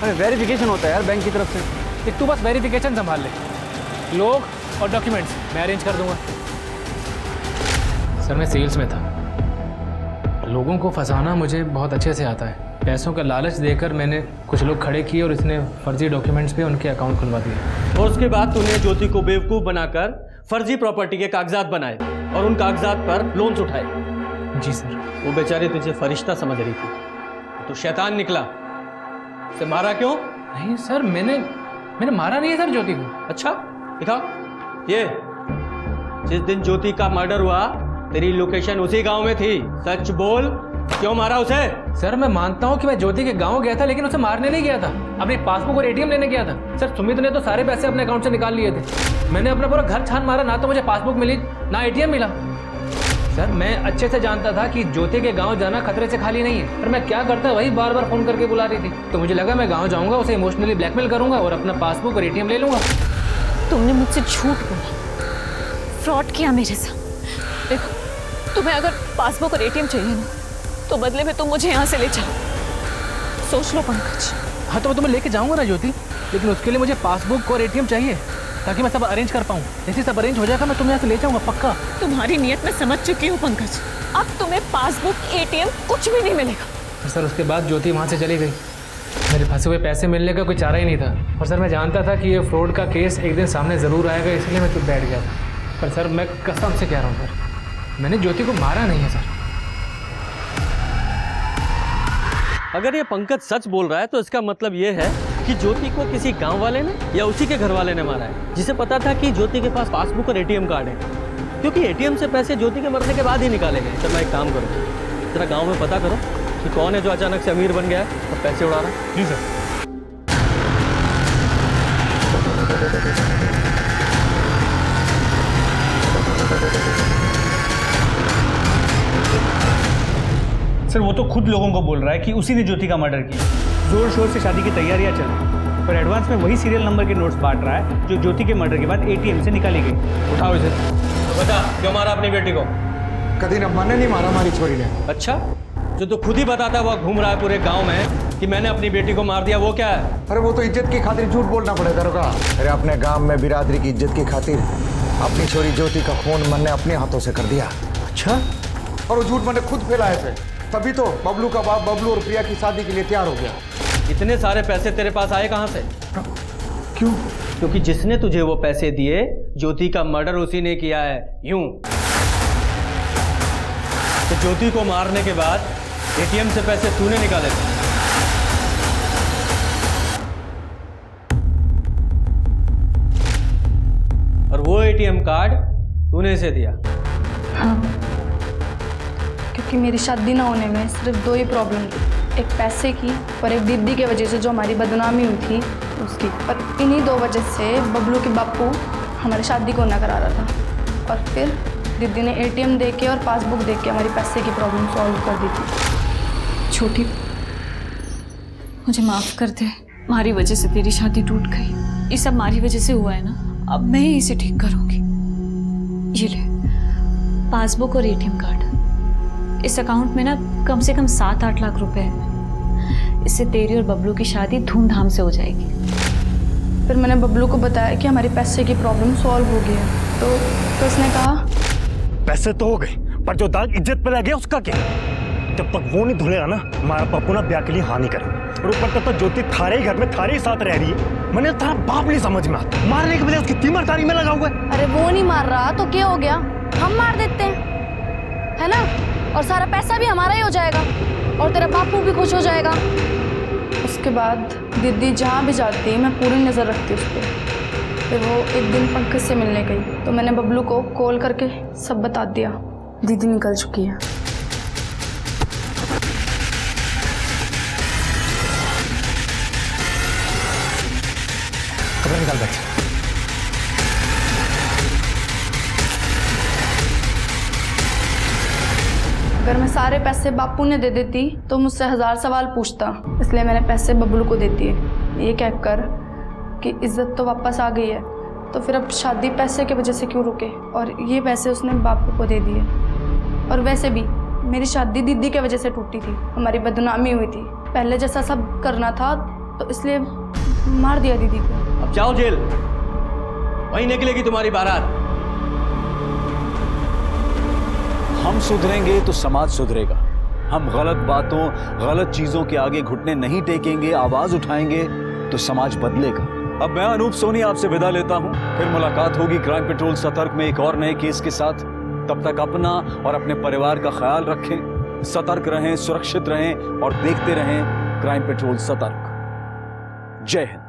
अरे वेरिफिकेशन होता है यार बैंक की तरफ से। देख, तू बस वेरिफिकेशन संभाल ले, लोग और डॉक्यूमेंट्स मैं अरेंज कर दूंगा। सर मैं सेल्स में था, लोगों को फंसाना मुझे बहुत अच्छे से आता है। पैसों का लालच देकर मैंने कुछ लोग खड़े किए और इसने फर्जी डॉक्यूमेंट्स पे उनके अकाउंट खुलवा दिए। और उसके बाद तूने ज्योति को बेवकूफ़ बनाकर फर्जी प्रॉपर्टी के कागजात बनाए और उन कागजात पर लोन्स उठाए। जी सर। वो बेचारी तुझे फरिश्ता समझ रही थी, तो शैतान निकला। उसे मारा क्यों? नहीं सर, मैंने मारा नहीं है सर ज्योति को। अच्छा दिखा, ये जिस दिन ज्योति का मर्डर हुआ तेरी लोकेशन उसी गांव में थी, सच बोल, क्यों मारा उसे? सर मैं मानता हूँ कि मैं ज्योति के गांव गया था, लेकिन उसे मारने नहीं गया था, अपनी पासबुक और एटीएम लेने गया था। सर सुमित ने तो सारे पैसे अपने अकाउंट से निकाल लिए थे। मैंने अपना पूरा घर छान मारा, ना तो मुझे पासबुक मिली ना एटीएम मिला। सर मैं अच्छे से जानता था कि ज्योति के गांव जाना खतरे से खाली नहीं है, पर मैं क्या करता वही बार बार फोन करके बुला रही थी, तो मुझे लगा मैं गांव जाऊंगा, उसे इमोशनली ब्लैकमेल करूंगा और अपना पासबुक और एटीएम ले लूंगा। तुमने मुझसे झूठ बोला, फ्रॉड किया मेरे साथ। देखो, तुम्हें अगर पासबुक और एटीएम चाहिए ना, तो बदले में तुम मुझे यहाँ से ले जाओ। सोच लो पंकज। हाँ तो मैं तुम्हें लेके जाऊंगा ना ज्योति, लेकिन उसके लिए मुझे पासबुक और एटीएम चाहिए ताकि मैं सब अरेंज कर पाऊँ। जैसे सब अरेंज हो जाएगा मैं तुम्हें यहाँ से ले जाऊंगा पक्का। तुम्हारी नीयत मैं समझ चुकी हूँ पंकज, अब तुम्हें पासबुक एटीएम कुछ भी नहीं मिलेगा। सर उसके बाद ज्योति वहाँ से चली गई, मेरे फंसे हुए पैसे मिलने का कोई चारा ही नहीं था। और सर मैं जानता था कि ये फ्रॉड का केस एक दिन सामने ज़रूर आएगा, इसलिए मैं चुप बैठ गया था। पर सर मैं कसम से कह रहा हूँ सर, मैंने ज्योति को मारा नहीं है सर। अगर ये पंकज सच बोल रहा है तो इसका मतलब ये है कि ज्योति को किसी गांव वाले ने या उसी के घर वाले ने मारा है, जिसे पता था कि ज्योति के पास पासबुक और एटीएम कार्ड है, क्योंकि एटीएम से पैसे ज्योति के मरने के बाद ही निकाले गए। तो मैं एक काम करूँ, जरा गांव में पता करो कि कौन है जो अचानक से अमीर बन गया है और पैसे उड़ा रहा है। जी सर। सर वो तो खुद लोगों को बोल रहा है कि उसी ने ज्योति का मर्डर किया। जोर शोर से शादी की तैयारियां चल रही, पर एडवांस में वही सीरियल नंबर के नोट्स बांट रहा है जो ज्योति के मर्डर के बाद एटीएम से निकाली गई। उठाओ इसे। तो बता, क्यों मारा अपनी बेटी को? कभी न मैंने नहीं मारा, हमारी छोरी ने। अच्छा, जो तो खुद ही बताता हुआ घूम रहा है पूरे गांव में कि मैंने अपनी बेटी को मार दिया, वो क्या है? अरे वो तो इज्जत की खातिर झूठ बोलना पड़ेगा दरोगा। अरे अपने गांव में बिरादरी की इज्जत की खातिर अपनी छोरी ज्योति का खून मैंने अपने हाथों से कर दिया। अच्छा? और वो झूठ मैंने खुद फैलाए थे, तभी तो बबलू का बाप बबलू और प्रिया की शादी के लिए तैयार हो गया। इतने सारे पैसे तेरे पास आए कहाँ से? क्यों? क्योंकि जिसने तुझे वो पैसे दिए, ज्योति का मर्डर उसी ने किया है। यूं तो ज्योति को मारने के बाद एटीएम से पैसे तूने निकाले थे। और वो एटीएम कार्ड तूने इसे दिया। हाँ, क्योंकि मेरी शादी ना होने में सिर्फ 2 ही प्रॉब्लम थी। एक पैसे की और एक दीदी की वजह से जो हमारी बदनामी हुई थी उसकी। पर इन्हीं 2 वजह से बबलू के बापू हमारी शादी को ना करा रहा था। और फिर दीदी ने ATM दे के और पासबुक दे के हमारी पैसे की प्रॉब्लम सॉल्व कर दी थी। छोटी, मुझे माफ कर दे, हमारी वजह से तेरी शादी टूट गई। ये सब हमारी वजह से हुआ है ना, अब मैं ही इसे ठीक करूंगी। ये ले पासबुक और ATM कार्ड। इस अकाउंट में ना कम से कम 7-8 लाख रुपए है। इससे तेरी और बबलू की शादी धूमधाम से हो जाएगी। फिर मैंने बबलू को बताया कि हमारी पैसे की प्रॉब्लम सॉल्व हो गई है, तो उसने कहा पैसे तो हो गए, पर जो दाग इज्जत पे लग गया उसका क्या? जब तक वो नहीं धुलेगा ना, हमारा पप्पू ना ब्याह के लिए हानि करे। और ऊपर तक तो ज्योति थारे ही घर में थारे ही साथ रह रही है। मैंने तेरा बाप नहीं समझ में आता, मारने के बजाय उसकी तीमरदारी में लगा हुआ है। अरे वो नहीं मार रहा तो क्या हो गया, हम मार देते हैं, है ना? और सारा पैसा भी हमारा ही हो जाएगा और तेरा बापू भी खुश हो जाएगा। उसके बाद दीदी जहाँ भी जाती मैं पूरी नज़र रखती उस पर। फिर वो एक दिन पंकज से मिलने गई तो मैंने बबलू को कॉल करके सब बता दिया। दीदी निकल चुकी है। कपड़ा निकाल बैठ। अगर मैं सारे पैसे बापू ने दे देती तो मुझसे 1000 सवाल पूछता, इसलिए मैंने पैसे बबलू को दे दिए, ये कहकर कि इज्जत तो वापस आ गई है, तो फिर अब शादी पैसे की वजह से क्यों रुके। और ये पैसे उसने बापू को दे दिए। और वैसे भी मेरी शादी दीदी की वजह से टूटी थी, हमारी बदनामी हुई थी, पहले जैसा सब करना था, तो इसलिए मार दिया दीदी को। अब जाओ जेल, वहीं निकलेगी तुम्हारी बारात। हम सुधरेंगे तो समाज सुधरेगा। हम गलत बातों, गलत चीजों के आगे घुटने नहीं टेकेंगे, आवाज उठाएंगे तो समाज बदलेगा। अब मैं अनूप सोनी आपसे विदा लेता हूं, फिर मुलाकात होगी क्राइम पेट्रोल सतर्क में एक और नए केस के साथ। तब तक अपना और अपने परिवार का ख्याल रखें, सतर्क रहें, सुरक्षित रहें और देखते रहें क्राइम पेट्रोल सतर्क। जय हिंद।